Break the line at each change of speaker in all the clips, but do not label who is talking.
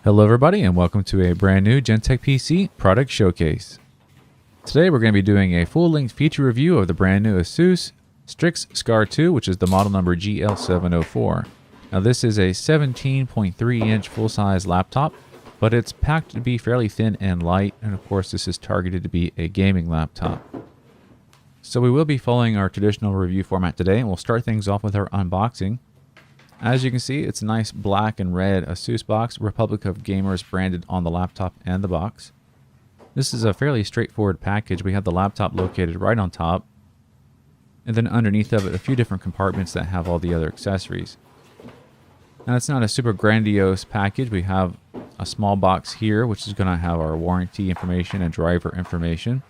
Hello everybody and welcome to a brand new Gentech PC product showcase. Today we're going to be doing a full-length feature review of the brand new Asus Strix Scar 2, which is the model number GL704. Now this is a 17.3-inch full-size laptop, but it's packed to be fairly thin and light, and of course this is targeted to be a gaming laptop. So we will be following our traditional review format today, and we'll start things off with our unboxing. As you can see, it's a nice black and red Asus box, Republic of Gamers branded on the laptop and the box. This is a fairly straightforward package. We have the laptop located right on top, and then underneath of it a few different compartments that have all the other accessories. Now it's not a super grandiose package. We have a small box here which is going to have our warranty information and driver information.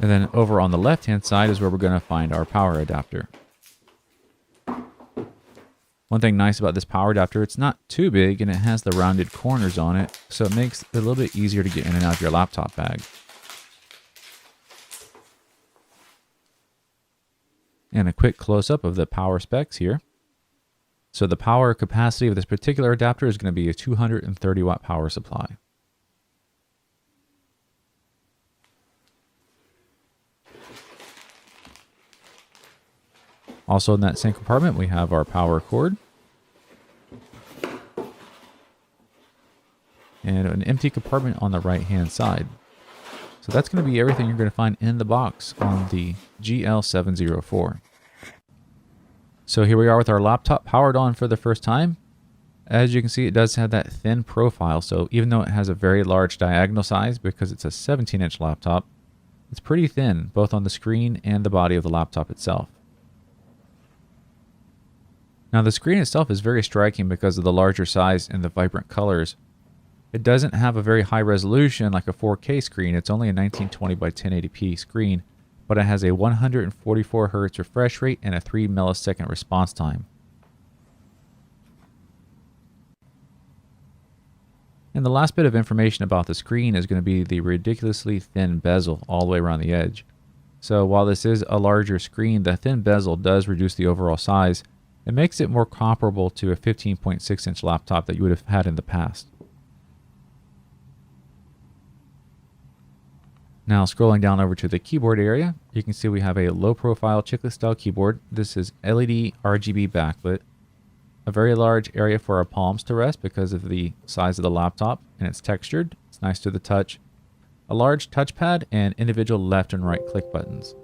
And then over on the left-hand side is where we're going to find our power adapter. One thing nice about this power adapter, it's not too big and it has the rounded corners on it, so it makes it a little bit easier to get in and out of your laptop bag. And a quick close-up of the power specs here. So the power capacity of this particular adapter is going to be a 230 watt power supply. Also in that same compartment, we have our power cord. And an empty compartment on the right-hand side. So that's going to be everything you're going to find in the box on the GL704. So here we are with our laptop powered on for the first time. As you can see, it does have that thin profile. So even though it has a very large diagonal size, because it's a 17-inch laptop, it's pretty thin, both on the screen and the body of the laptop itself. Now the screen itself is very striking because of the larger size and the vibrant colors. It doesn't have a very high resolution like a 4K screen. It's only a 1920 by 1080p screen, but it has a 144 Hz refresh rate and a 3 millisecond response time. And the last bit of information about the screen is going to be the ridiculously thin bezel all the way around the edge. So while this is a larger screen, the thin bezel does reduce the overall size. It makes it more comparable to a 15.6-inch laptop that you would have had in the past. Now scrolling down over to the keyboard area, you can see we have a low-profile chiclet-style keyboard. This is LED RGB backlit. A very large area for our palms to rest because of the size of the laptop, and it's textured. It's nice to the touch. A large touchpad and individual left and right click buttons.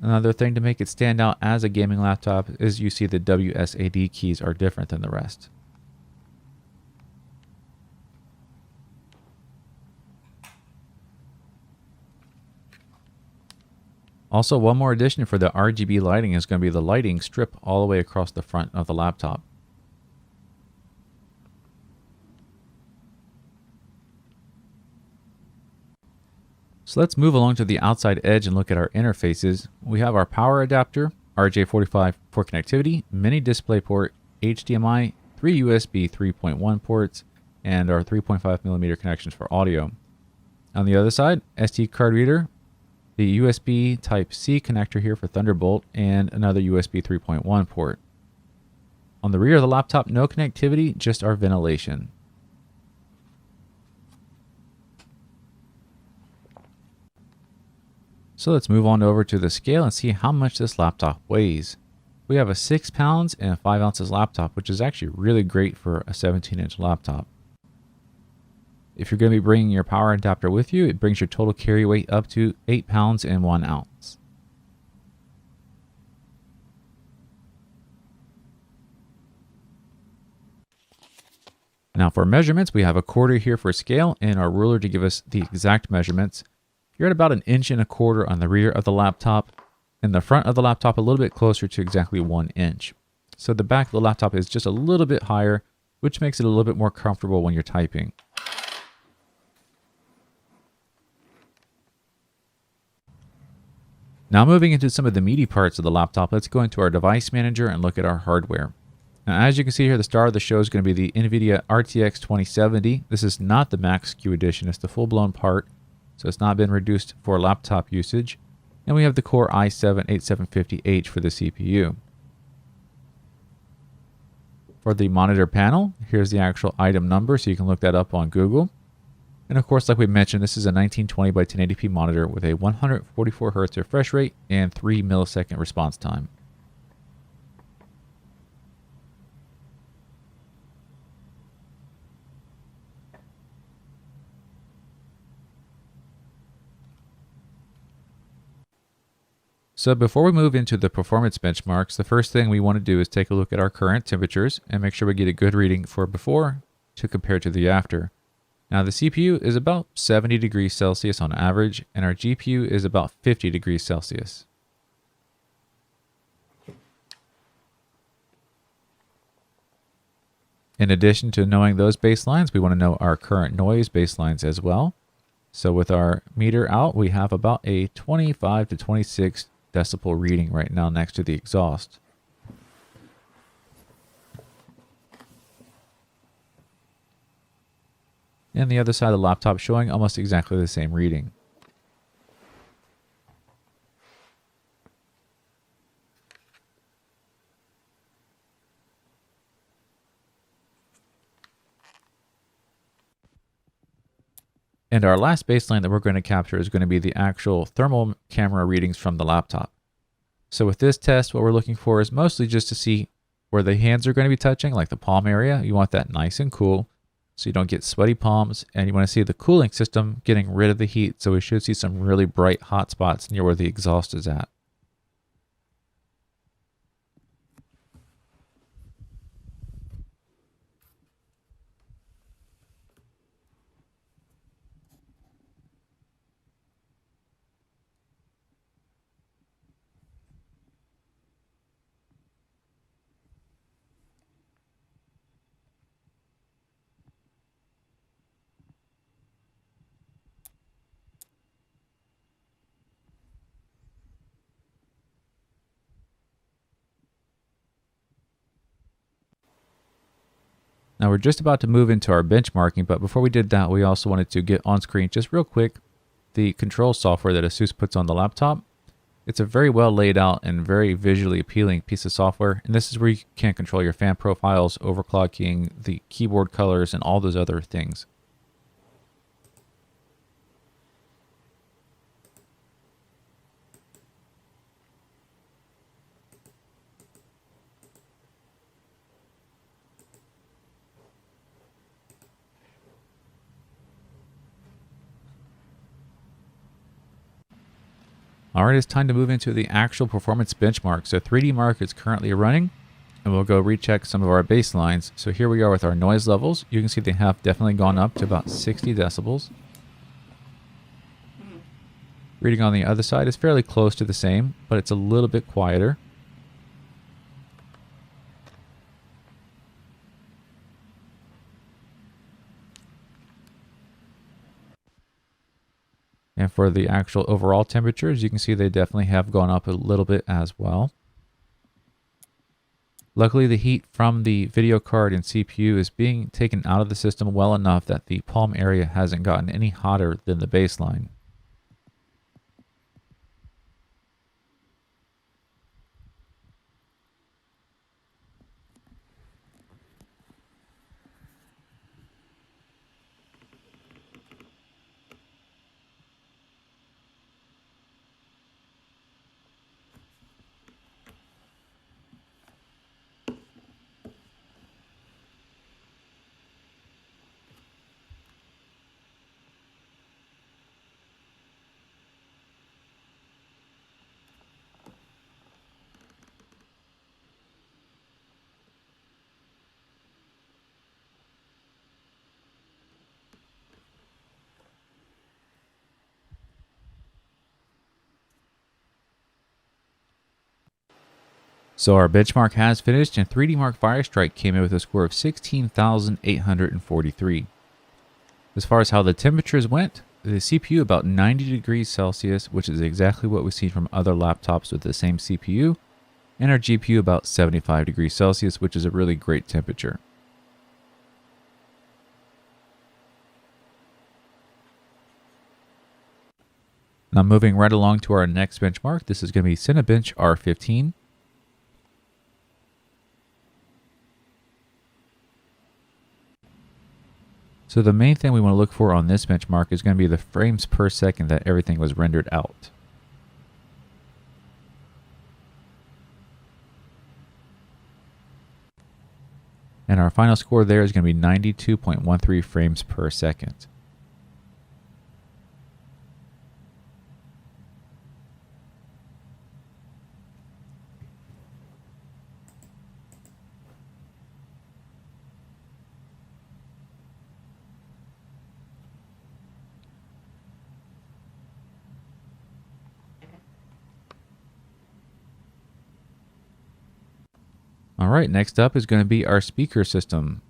Another thing to make it stand out as a gaming laptop is you see the WSAD keys are different than the rest. Also, one more addition for the RGB lighting is going to be the lighting strip all the way across the front of the laptop. So let's move along to the outside edge and look at our interfaces. We have our power adapter, RJ45 for connectivity, mini DisplayPort, HDMI, 3 USB 3.1 ports, and our 3.5mm connections for audio. On the other side, SD card reader, the USB Type-C connector here for Thunderbolt, and another USB 3.1 port. On the rear of the laptop, no connectivity, just our ventilation. So let's move on over to the scale and see how much this laptop weighs. We have a 6 pounds and 5 ounces laptop, which is actually really great for a 17-inch laptop. If you're going to be bringing your power adapter with you, it brings your total carry weight up to 8 pounds and 1 ounce. Now for measurements, we have a quarter here for scale and our ruler to give us the exact measurements. You're at about 1.25 inches on the rear of the laptop, and the front of the laptop a little bit closer to exactly 1 inch. So the back of the laptop is just a little bit higher, which makes it a little bit more comfortable when you're typing. Now moving into some of the meaty parts of the laptop, let's go into our device manager and look at our hardware. Now as you can see here, the star of the show is going to be the NVIDIA RTX 2070. This is not the Max-Q edition, it's the full-blown part, so it's not been reduced for laptop usage. And we have the Core i7-8750H for the CPU. For the monitor panel, here's the actual item number, so you can look that up on Google. And of course, like we mentioned, this is a 1920 by 1080p monitor with a 144 Hz refresh rate and 3 millisecond response time. So before we move into the performance benchmarks, the first thing we want to do is take a look at our current temperatures and make sure we get a good reading for before to compare to the after. Now the CPU is about 70 degrees Celsius on average, and our GPU is about 50 degrees Celsius. In addition to knowing those baselines, we want to know our current noise baselines as well. So with our meter out, we have about a 25 to 26 decibel reading right now next to the exhaust. And the other side of the laptop showing almost exactly the same reading. And our last baseline that we're going to capture is going to be the actual thermal camera readings from the laptop. So with this test, what we're looking for is mostly just to see where the hands are going to be touching, like the palm area. You want that nice and cool so you don't get sweaty palms, and you want to see the cooling system getting rid of the heat, so we should see some really bright hot spots near where the exhaust is at. Now we're just about to move into our benchmarking, but before we did that, we also wanted to get on screen just real quick the control software that Asus puts on the laptop. It's a very well laid out and very visually appealing piece of software, and this is where you can control your fan profiles, overclocking, the keyboard colors, and all those other things. Alright, it's time to move into the actual performance benchmark. So 3D Mark is currently running, and we'll go recheck some of our baselines. So here we are with our noise levels. You can see they have definitely gone up to about 60 decibels. Reading on the other side is fairly close to the same, but it's a little bit quieter. And for the actual overall temperatures, you can see they definitely have gone up a little bit as well. Luckily, the heat from the video card and CPU is being taken out of the system well enough that the palm area hasn't gotten any hotter than the baseline. So our benchmark has finished, and 3D Mark Firestrike came in with a score of 16,843. As far as how the temperatures went, the CPU about 90 degrees Celsius, which is exactly what we see from other laptops with the same CPU, and our GPU about 75 degrees Celsius, which is a really great temperature. Now moving right along to our next benchmark, this is going to be Cinebench R15. So the main thing we want to look for on this benchmark is going to be the frames per second that everything was rendered out. And our final score there is going to be 92.13 frames per second. All right, next up is going to be our speaker system.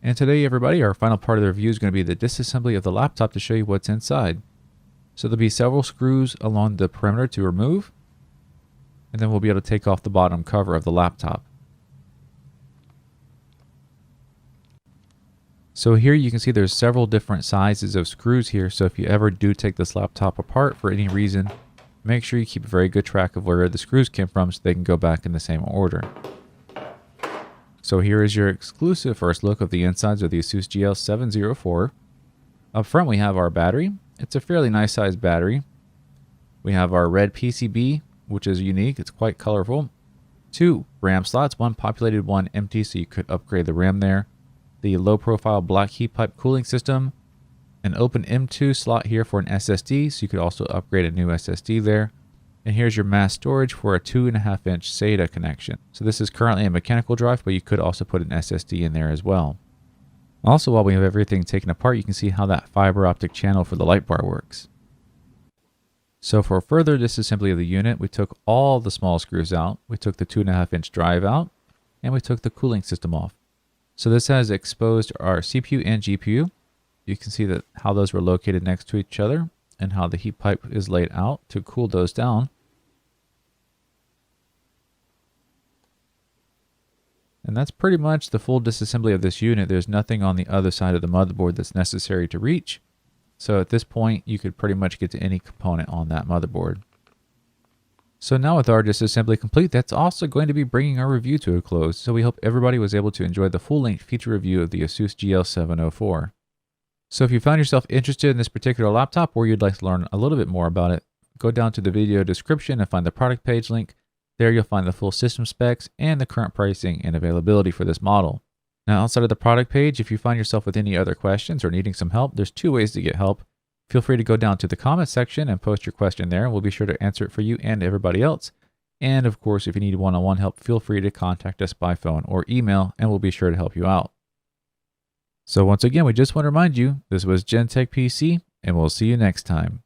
And today, everybody, our final part of the review is going to be the disassembly of the laptop to show you what's inside. So there'll be several screws along the perimeter to remove, and then we'll be able to take off the bottom cover of the laptop. So here you can see there's several different sizes of screws here, so if you ever do take this laptop apart for any reason, make sure you keep a very good track of where the screws came from so they can go back in the same order. So here is your exclusive first look of the insides of the Asus GL704. Up front we have our battery. It's a fairly nice sized battery. We have our red PCB, which is unique. It's quite colorful. 2 RAM slots, one populated, one empty, so you could upgrade the RAM there. The low profile black heat pipe cooling system. An open M2 slot here for an SSD, so you could also upgrade a new SSD there. And here's your mass storage for a 2.5-inch SATA connection. So this is currently a mechanical drive, but you could also put an SSD in there as well. Also, while we have everything taken apart, you can see how that fiber optic channel for the light bar works. So for further disassembly of the unit, we took all the small screws out. We took the 2.5-inch drive out, and we took the cooling system off. So this has exposed our CPU and GPU. You can see that how those were located next to each other, and how the heat pipe is laid out to cool those down. And that's pretty much the full disassembly of this unit. There's nothing on the other side of the motherboard that's necessary to reach. So at this point, you could pretty much get to any component on that motherboard. So now with our disassembly complete, that's also going to be bringing our review to a close. So we hope everybody was able to enjoy the full-length feature review of the Asus GL704. So if you found yourself interested in this particular laptop or you'd like to learn a little bit more about it, go down to the video description and find the product page link. There you'll find the full system specs and the current pricing and availability for this model. Now outside of the product page, if you find yourself with any other questions or needing some help, there's 2 ways to get help. Feel free to go down to the comments section and post your question there. We'll be sure to answer it for you and everybody else. And of course, if you need one-on-one help, feel free to contact us by phone or email and we'll be sure to help you out. So once again, we just want to remind you, this was Gentech PC, and we'll see you next time.